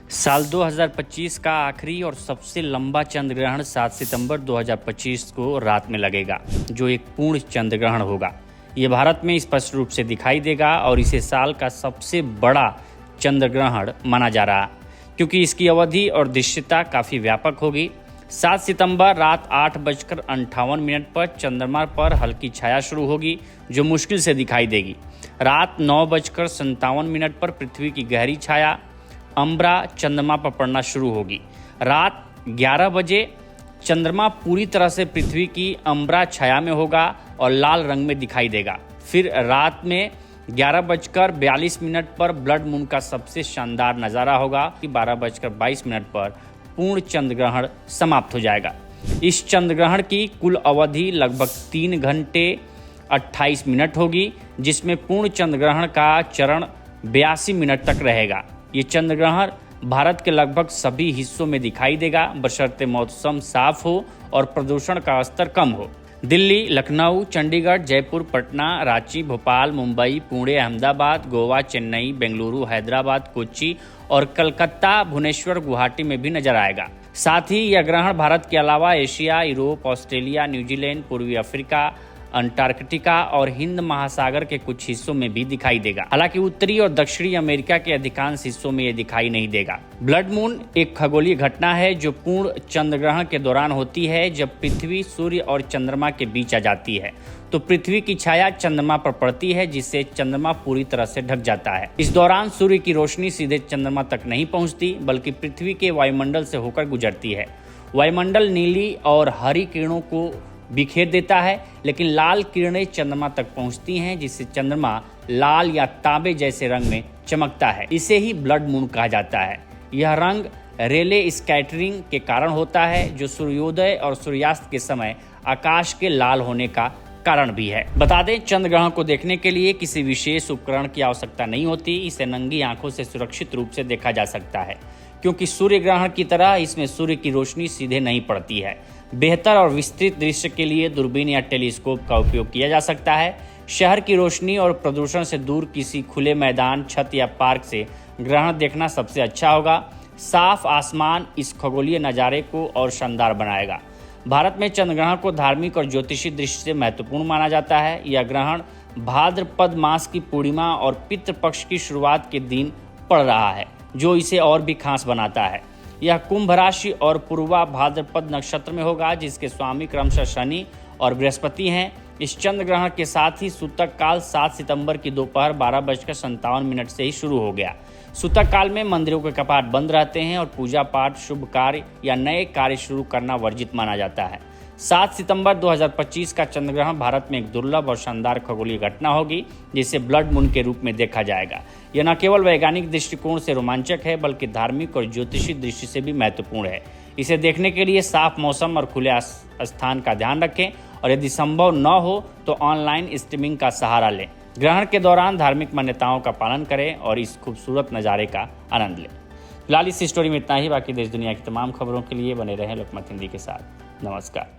साल 2025 का आखिरी और सबसे लंबा चंद्र ग्रहण 7 सितंबर 2025 को रात में लगेगा, जो एक पूर्ण चंद्र ग्रहण होगा। ये भारत में स्पष्ट रूप से दिखाई देगा और इसे साल का सबसे बड़ा चंद्र ग्रहण माना जा रहा है, क्योंकि इसकी अवधि और दृश्यता काफ़ी व्यापक होगी। 7 सितंबर रात 8:58 पर चंद्रमा पर हल्की छाया शुरू होगी, जो मुश्किल से दिखाई देगी। रात 9:57 पर पृथ्वी की गहरी छाया अम्बरा चंद्रमा पर पड़ना शुरू होगी। रात 11 बजे चंद्रमा पूरी तरह से पृथ्वी की अम्बरा छाया में होगा और लाल रंग में दिखाई देगा। फिर रात में 11:42 पर ब्लड मून का सबसे शानदार नज़ारा होगा कि 12:22 पर पूर्ण चंद्र ग्रहण समाप्त हो जाएगा। इस चंद्र ग्रहण की कुल अवधि लगभग 3 घंटे 28 मिनट होगी, जिसमें पूर्ण चंद्र ग्रहण का चरण 82 मिनट तक रहेगा। ये चंद्र ग्रहण भारत के लगभग सभी हिस्सों में दिखाई देगा, बशर्ते मौसम साफ हो और प्रदूषण का स्तर कम हो। दिल्ली, लखनऊ, चंडीगढ़, जयपुर, पटना, रांची, भोपाल, मुंबई, पुणे, अहमदाबाद, गोवा, चेन्नई, बेंगलुरु, हैदराबाद, कोच्चि और कलकत्ता, भुवनेश्वर, गुवाहाटी में भी नजर आएगा। साथ ही यह ग्रहण भारत के अलावा एशिया, यूरोप, ऑस्ट्रेलिया, न्यूजीलैंड, पूर्वी अफ्रीका, अंटार्कटिका और हिंद महासागर के कुछ हिस्सों में भी दिखाई देगा। हालांकि उत्तरी और दक्षिणी अमेरिका के अधिकांश हिस्सों में यह दिखाई नहीं देगा। ब्लड मून एक खगोलीय घटना है जो पूर्ण चंद्र ग्रहण के दौरान होती है, जब पृथ्वी सूर्य और चंद्रमा के बीच आ जाती है तो पृथ्वी की छाया चंद्रमा पर पड़ती है, जिससे चंद्रमा पूरी तरह से ढक जाता है। इस दौरान सूर्य की रोशनी सीधे चंद्रमा तक नहीं पहुंचती, बल्कि पृथ्वी के वायुमंडल से होकर गुजरती है। वायुमंडल नीली और हरी किरणों को बिखेर देता है, लेकिन लाल किरणें चंद्रमा तक पहुंचती हैं, जिससे चंद्रमा लाल या तांबे जैसे रंग में चमकता है। इसे ही ब्लड मून कहा जाता है। यह रंग रेले स्कैटरिंग के कारण होता है, जो सूर्योदय और सूर्यास्त के समय आकाश के लाल होने का कारण भी है। बता दें, चंद्र ग्रहण को देखने के लिए किसी विशेष उपकरण की आवश्यकता नहीं होती। इसे नंगी आंखों से सुरक्षित रूप से देखा जा सकता है, क्योंकि सूर्य ग्रहण की तरह इसमें सूर्य की रोशनी सीधे नहीं पड़ती है। बेहतर और विस्तृत दृश्य के लिए दूरबीन या टेलीस्कोप का उपयोग किया जा सकता है। शहर की रोशनी और प्रदूषण से दूर किसी खुले मैदान, छत या पार्क से ग्रहण देखना सबसे अच्छा होगा। साफ आसमान इस खगोलीय नज़ारे को और शानदार बनाएगा। भारत में चंद्र ग्रहण को धार्मिक और ज्योतिषी दृष्टि से महत्वपूर्ण माना जाता है। यह ग्रहण भाद्रपद मास की पूर्णिमा और पितृ पक्ष की शुरुआत के दिन पड़ रहा है, जो इसे और भी खास बनाता है। यह कुंभ राशि और पूर्वा भाद्रपद नक्षत्र में होगा, जिसके स्वामी क्रमशः शनि और बृहस्पति हैं। इस चंद्र ग्रहण के साथ ही सूतक काल 7 सितंबर की दोपहर 12:57 से ही शुरू हो गया। सूतक काल में मंदिरों के कपाट बंद रहते हैं और पूजा पाठ, शुभ कार्य या नए कार्य शुरू करना वर्जित माना जाता है। 7 सितंबर 2025 का चंद्र ग्रहण भारत में एक दुर्लभ और शानदार खगोलीय घटना होगी, जिसे ब्लड मून के रूप में देखा जाएगा। यह न केवल वैज्ञानिक दृष्टिकोण से रोमांचक है, बल्कि धार्मिक और ज्योतिषी दृष्टि से भी महत्वपूर्ण है। इसे देखने के लिए साफ मौसम और खुले स्थान का ध्यान रखें, और यदि संभव न हो तो ऑनलाइन स्ट्रीमिंग का सहारा लें। ग्रहण के दौरान धार्मिक मान्यताओं का पालन करें और इस खूबसूरत नज़ारे का आनंद लें। फिलहाल इस स्टोरी में इतना ही। बाकी देश दुनिया की तमाम खबरों के लिए बने रहें लोकमत हिंदी के साथ। नमस्कार।